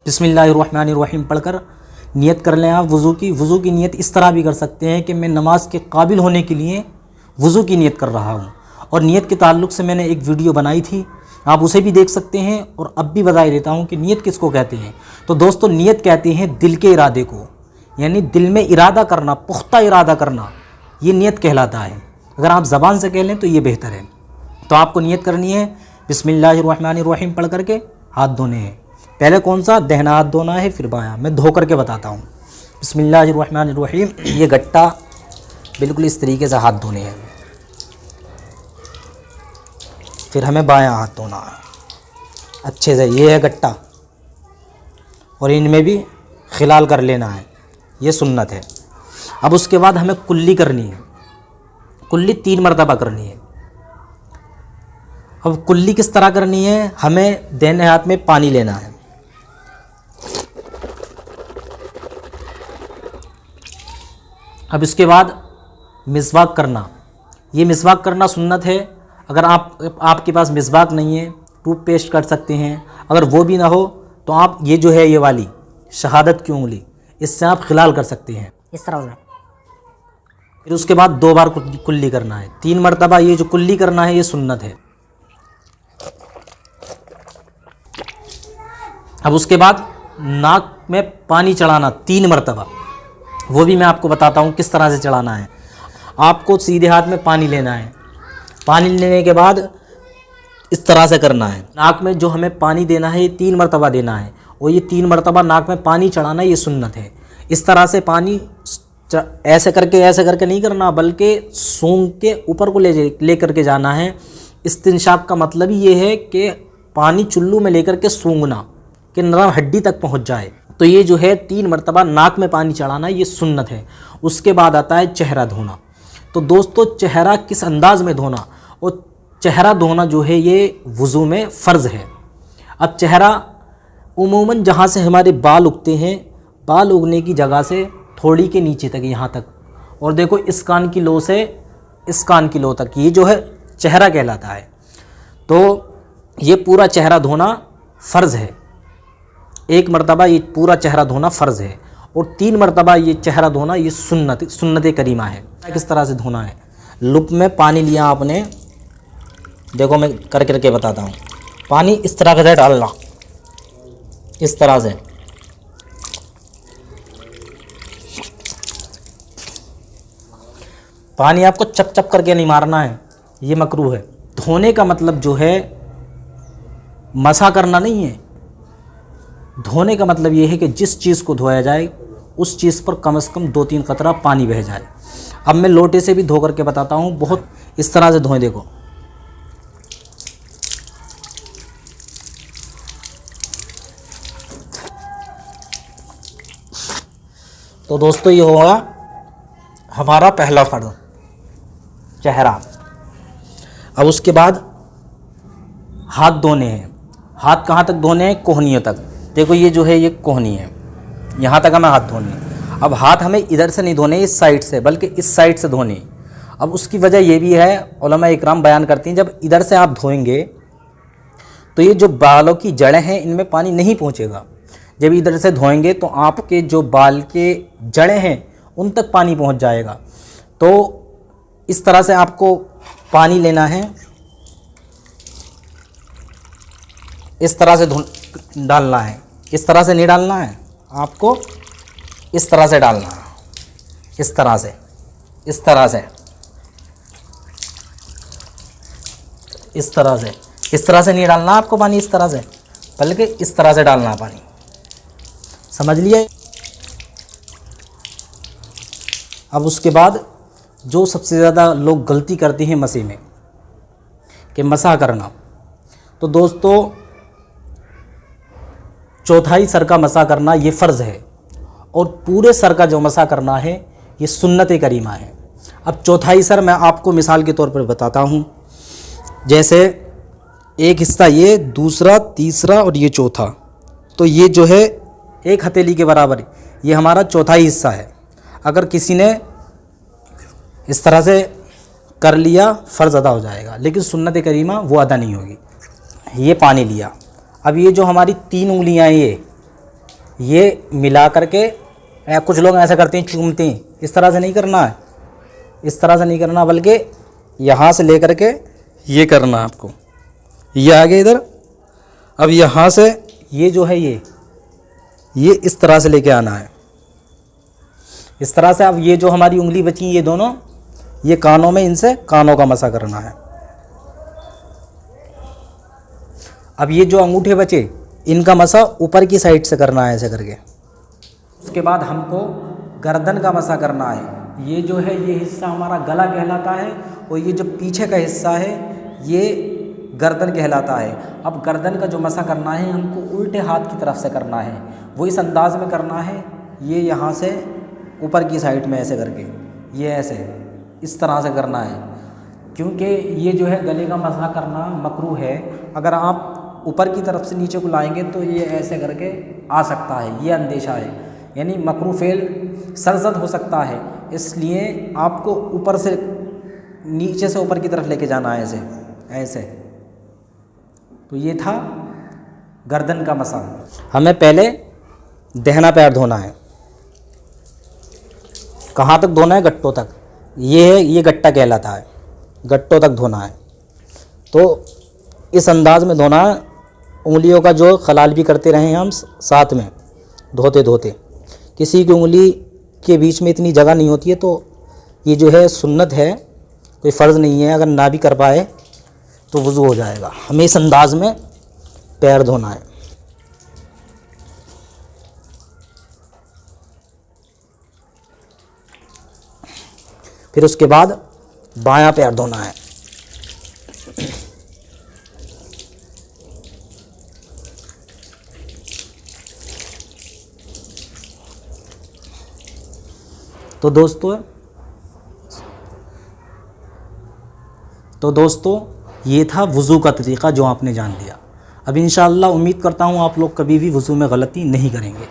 बिस्मिल्लाहिर्रहमानिर्रहीम पढ़कर नियत कर लें आप वज़ू की। वज़ू की नियत इस तरह भी कर सकते हैं कि मैं नमाज के काबिल होने के लिए वज़ू की नियत कर रहा हूँ, और नियत के ताल्लुक़ से मैंने एक वीडियो बनाई थी, आप उसे भी देख सकते हैं। और अब भी बता देता हूँ कि नियत किसको कहते हैं। तो दोस्तों, नियत कहते हैं दिल के इरादे को, यानी दिल में इरादा करना, पुख्ता इरादा करना, ये नियत कहलाता है। अगर आप ज़बान से कह लें तो ये बेहतर है। तो आपको नियत करनी है, बिस्मिल्लाहिर्रहमानिर्रहीम पढ़ करके हाथ धोने हैं। पहले कौन सा? दाहिना हाथ धोना है, फिर बायां। मैं धो करके बताता हूँ। बिस्मिल्लाहिर्रहमानिर्रहीम, ये गट्टा बिल्कुल इस तरीके से हाथ धोने हैं। फिर हमें बायां हाथ धोना है अच्छे से। ये है गट्टा, और इनमें भी खिलाल कर लेना है, ये सुन्नत है। अब उसके बाद हमें कुल्ली करनी है। कुल्ली 3 मरतबा करनी है। अब कुल्ली किस तरह करनी है? हमें दाहिने हाथ में पानी लेना है, अब इसके बाद मिसवाक करना। ये मिसवाक करना सुन्नत है। अगर आपके पास मिसवाक नहीं है, टूथपेस्ट कर सकते हैं। अगर वो भी ना हो तो आप ये जो है, ये वाली शहादत की उंगली, इससे आप खिलाल कर सकते हैं इस तरह से। फिर उसके बाद 2 बार कुल्ली करना है, 3 मरतबा ये जो कुल्ली करना है, ये सुन्नत है। अब उसके बाद नाक में पानी चढ़ाना 3 मरतबा, वो भी मैं आपको बताता हूँ किस तरह से चढ़ाना है। आपको सीधे हाथ में पानी लेना है। पानी लेने के बाद इस तरह से करना है। नाक में जो हमें पानी देना है, ये 3 मरतबा देना है, और ये 3 मरतबा नाक में पानी चढ़ाना, ये सुन्नत है। इस तरह से पानी ऐसे करके नहीं करना, बल्कि सूंघ के ऊपर को ले करके जाना है। इस्तिंशाक का मतलब ही ये है कि पानी चुल्लू में लेकर के सूंघना, कि नरम हड्डी तक पहुँच जाए। तो ये जो है 3 मरतबा नाक में पानी चढ़ाना, ये सुन्नत है। उसके बाद आता है चेहरा धोना। तो दोस्तों, चेहरा किस अंदाज में धोना, और चेहरा धोना जो है ये वज़ू में फ़र्ज़ है। अब चेहरा उमूमन जहाँ से हमारे बाल उगते हैं, बाल उगने की जगह से थोड़ी के नीचे तक, यहाँ तक, और देखो इस कान की लो से इस कान की लो तक, ये जो है चेहरा कहलाता है। तो ये पूरा चेहरा धोना फ़र्ज़ है। 1 मरतबा ये पूरा चेहरा धोना फ़र्ज़ है, और 3 मरतबा ये चेहरा धोना, ये सुन्नत करीमा है। किस तरह से धोना है? लुप में पानी लिया आपने, देखो मैं करके बताता हूँ। पानी इस तरह से डालना, इस तरह से। पानी आपको चप चप करके नहीं मारना है, ये मकरूह है। धोने का मतलब जो है मसा करना नहीं है। धोने का मतलब ये है कि जिस चीज़ को धोया जाए, उस चीज़ पर कम से कम 2-3 कतरा पानी बह जाए। अब मैं लोटे से भी धो करके बताता हूँ। बहुत इस तरह से धोएं, देखो। तो दोस्तों, ये होगा हमारा पहला फ़र्ज़, चेहरा। अब उसके बाद हाथ धोने हैं। हाथ कहाँ तक धोने हैं? कोहनियों तक। देखो ये जो है, ये कोहनी है, यहाँ तक हमें हाथ धोने हैं। अब हाथ हमें इधर से नहीं धोने, इस साइड से, बल्कि इस साइड से धोने। अब उसकी वजह ये भी है, उलमा इकराम बयान करती हैं, जब इधर से आप धोएंगे तो ये जो बालों की जड़ें हैं, इनमें पानी नहीं पहुँचेगा। जब इधर से धोएंगे तो आपके जो बाल के जड़ें हैं, उन तक पानी पहुँच जाएगा। तो इस तरह से आपको पानी लेना है, इस तरह से डालना है। इस तरह से नहीं डालना है आपको, इस तरह से डालना है, इस तरह से, इस तरह से, इस तरह से। इस तरह से नहीं डालना आपको पानी, इस तरह से, बल्कि इस तरह से डालना है पानी। समझ लिए? अब उसके बाद जो सबसे ज़्यादा लोग गलती करते हैं मसे में, कि मसा करना। तो दोस्तों, चौथाई सर का मसा करना ये फ़र्ज़ है, और पूरे सर का जो मसा करना है, ये सुन्नत करीमा है। अब चौथाई सर मैं आपको मिसाल के तौर पर बताता हूँ। जैसे एक हिस्सा ये, दूसरा, तीसरा और ये चौथा, तो ये जो है 1 हथेली के बराबर, ये हमारा चौथाई हिस्सा है। अगर किसी ने इस तरह से कर लिया, फ़र्ज़ अदा हो जाएगा, लेकिन सुन्नत करीमा वो अदा नहीं होगी। ये पानी लिया, अब ये जो हमारी 3 उंगलियां हैं, ये मिला करके, कुछ लोग ऐसा करते हैं चूमते हैं, इस तरह से नहीं करना है, इस तरह से नहीं करना, बल्कि यहाँ से लेकर के ये करना है आपको, ये आगे इधर। अब यहाँ से ये जो है ये इस तरह से लेके आना है, इस तरह से। अब ये जो हमारी उंगली बची ये दोनों, ये कानों में, इनसे कानों का मसा करना है। अब ये जो अंगूठे बचे इनका मसा ऊपर की साइड से करना है ऐसे करके। उसके बाद हमको गर्दन का मसा करना है। ये जो है ये हिस्सा हमारा गला कहलाता है और ये जो पीछे का हिस्सा है ये गर्दन कहलाता है। अब गर्दन का जो मसा करना है हमको उल्टे हाथ की तरफ से करना है, वो इस अंदाज़ में करना है। ये यहाँ से ऊपर की साइड में ऐसे करके, ये ऐसे इस तरह से करना है, क्योंकि ये जो है गले का मसा करना मकरूह है। अगर आप ऊपर की तरफ से नीचे को लाएंगे तो ये ऐसे करके आ सकता है, ये अंदेशा है, यानी मकरूह फेल सरजद हो सकता है। इसलिए आपको ऊपर से नीचे से ऊपर की तरफ लेके जाना है ऐसे ऐसे। तो ये था गर्दन का मसा। हमें पहले दहना पैर धोना है। कहाँ तक धोना है? गट्टों तक। ये है, ये गट्टा कहलाता है, गट्टों तक धोना है। तो इस अंदाज़ में धोना है। उंगलियों का जो खलाल भी करते रहे हम साथ में धोते धोते। किसी की उंगली के बीच में इतनी जगह नहीं होती है, तो ये जो है सुन्नत है, कोई फ़र्ज़ नहीं है। अगर ना भी कर पाए तो वज़ू हो जाएगा। हमें इस अंदाज़ में पैर धोना है। फिर उसके बाद बायां पैर धोना है। तो दोस्तों ये था वज़ू का तरीक़ा जो आपने जान लिया। अब इंशाअल्लाह उम्मीद करता हूँ आप लोग कभी भी वज़ू में गलती नहीं करेंगे।